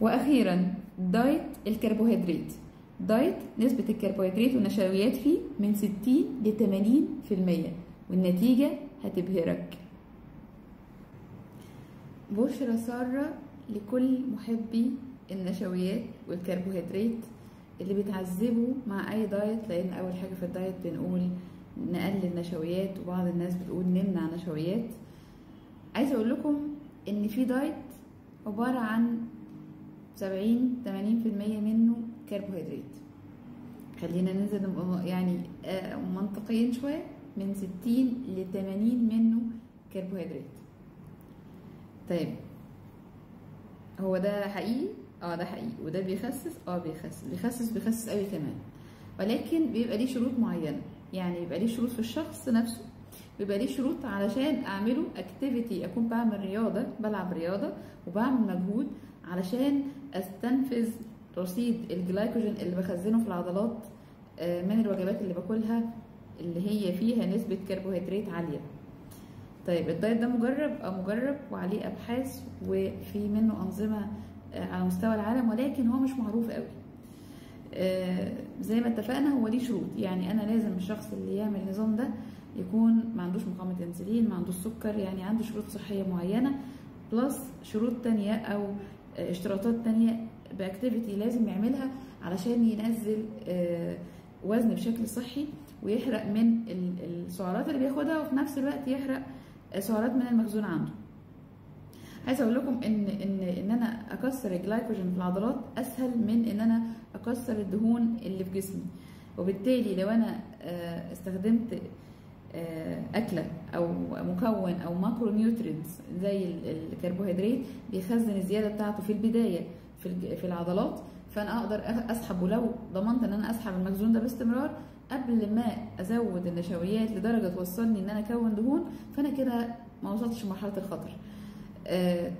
واخيرا دايت الكربوهيدرات. دايت نسبة الكربوهيدرات والنشويات فيه من 60 ل 80%، والنتيجة هتبهرك. بشرى سارة لكل محبي النشويات والكربوهيدرات اللي بيتعذبوا مع اي دايت، لان اول حاجة في الدايت بنقول نقلل نشويات، وبعض الناس بتقول نمنع نشويات. عايزة اقول لكم ان في دايت عبارة عن 70-80% منه كربوهيدرات. خلينا ننزل يعني منطقيا شوية، من 60 ل 80 منه كربوهيدرات. طيب هو ده حقيقي؟ ده حقيقي. وده بيخسس؟ بيخسس قوي كمان، ولكن بيبقى ليه شروط معينة. يعني بيبقى ليه شروط في الشخص نفسه، بيبقى ليه شروط علشان اعمله اكتيفيتي، اكون بعمل رياضة، بلعب رياضة وبعمل مجهود علشان استنفذ رصيد الجلايكوجين اللي بخزنه في العضلات من الوجبات اللي باكلها اللي هي فيها نسبة كربوهيدرات عالية. طيب الدايت ده مجرب وعليه ابحاث وفي منه انظمة على مستوى العالم، ولكن هو مش معروف قوي. زي ما اتفقنا هو ليه شروط. يعني انا لازم الشخص اللي يعمل النظام ده يكون ما عندوش مقاومة انسولين، ما عندوش سكر، يعني عنده شروط صحية معينة، بلس شروط تانية او اشتراطات تانية باكتيفيتي لازم يعملها علشان ينزل وزن بشكل صحي، ويحرق من السعرات اللي بياخدها، وفي نفس الوقت يحرق سعرات من المخزون عنده. عايزه اقول لكم ان انا اكسر الجلايكوجين في العضلات اسهل من ان انا اكسر الدهون اللي في جسمي. وبالتالي لو انا استخدمت اكله او مكون او ماكرو نيوترينز زي الكربوهيدرات بيخزن الزياده بتاعته في البدايه في العضلات، فانا اقدر اسحب، ولو ضمنت ان انا اسحب المخزون ده باستمرار قبل ما ازود النشويات لدرجه توصلني ان انا اكون دهون، فانا كده ما وصلتش لمرحله الخطر.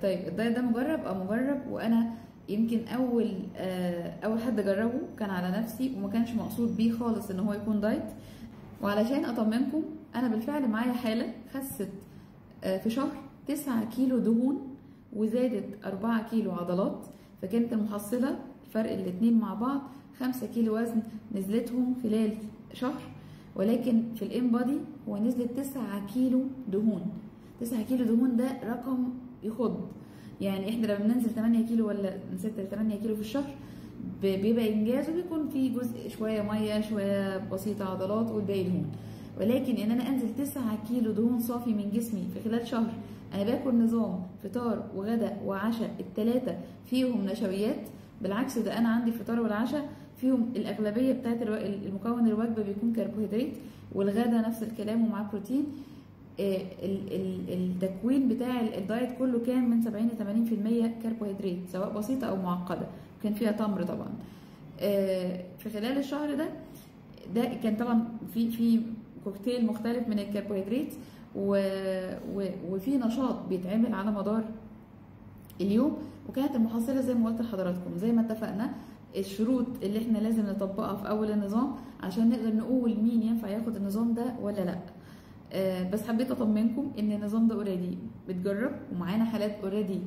طيب الدايت ده مجرب، وانا يمكن اول حد جربه كان على نفسي، وما كانش مقصود بيه خالص ان هو يكون دايت. وعلشان اطمنكم انا بالفعل معايا حاله خست في شهر 9 كيلو دهون وزادت 4 كيلو عضلات، فكانت المحصله فرق الاتنين مع بعض 5 كيلو وزن نزلتهم خلال شهر. ولكن في الام بادي هو نزلت 9 كيلو دهون. 9 كيلو دهون ده رقم يخض. يعني احنا لما بننزل 8 كيلو ولا من 6 ل 8 كيلو في الشهر بيبقى انجاز، وبيكون في جزء شويه ميه شويه بسيطه عضلات والباقي دهون. ولكن ان انا انزل 9 كيلو دهون صافي من جسمي في خلال شهر، انا باكل نظام فطار وغدا وعشاء الثلاثه فيهم نشويات. بالعكس ده انا عندي الفطار والعشاء فيهم الاغلبيه بتاعت المكون الوجبه بيكون كربوهيدرات، والغدا نفس الكلام ومعاه بروتين. التكوين بتاع الدايت كله كان من 70 ل 80% كربوهيدرات، سواء بسيطه او معقده، كان فيها تمر طبعا. في خلال الشهر ده كان طبعا في كوكتيل مختلف من الكربوهيدرات، وفي نشاط بيتعمل على مدار اليوم. وكانت المحصله زي ما قلت لحضراتكم، زي ما اتفقنا الشروط اللي احنا لازم نطبقها في اول النظام عشان نقدر نقول مين ينفع ياخد النظام ده ولا لا. بس حبيت اطمنكم ان النظام ده اوريدي بتجرب، ومعانا حالات اوريدي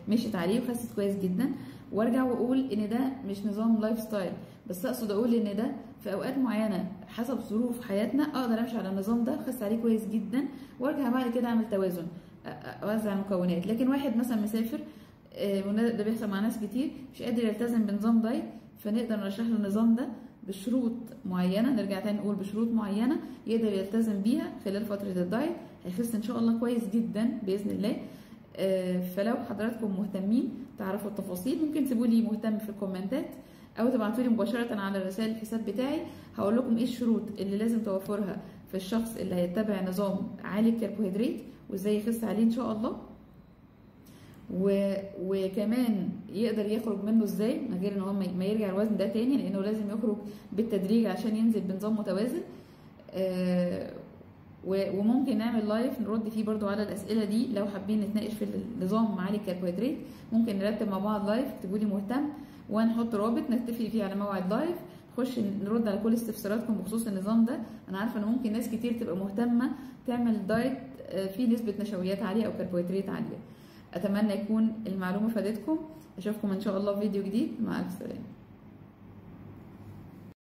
مشيت عليه وخست كويس جدا. وارجع واقول ان ده مش نظام لايف ستايل، بس اقصد اقول ان ده في اوقات معينه حسب ظروف حياتنا اقدر امشي على النظام ده خس عليه كويس جدا، وارجع بعد كده اعمل توازن، اوزع المكونات. لكن واحد مثلا مسافر، ده بيحصل مع ناس كتير، مش قادر يلتزم بنظام دايت، فنقدر نرشح له النظام ده بشروط معينه، نرجع تاني نقول بشروط معينه يقدر يلتزم بيها خلال فتره الدايت، هيخس ان شاء الله كويس جدا باذن الله. فلو حضراتكم مهتمين تعرفوا التفاصيل ممكن تسيبوا لي مهتم في الكومنتات، او تبعتوا لي مباشره على رسائل الحساب بتاعي، هقول لكم ايه الشروط اللي لازم توفرها في الشخص اللي هيتبع نظام عالي الكربوهيدرات وازاي يخس عليه ان شاء الله، وكمان يقدر يخرج منه ازاي من غير ان هو ما يرجع الوزن ده تاني، لانه لازم يخرج بالتدريج عشان ينزل بنظام متوازن. وممكن نعمل لايف نرد فيه برضو على الاسئله دي لو حابين نتناقش في النظام عالي الكربوهيدرات. ممكن نرتب مع بعض لايف، اكتبوا لي مهتم ونحط رابط نتفق فيه على موعد لايف نخش نرد على كل استفساراتكم بخصوص النظام ده. انا عارفه ان ممكن ناس كتير تبقى مهتمه تعمل دايت فيه نسبه نشويات عاليه او كربوهيدرات عاليه. اتمنى يكون المعلومه فادتكم. اشوفكم ان شاء الله في فيديو جديد. مع الف سلامه.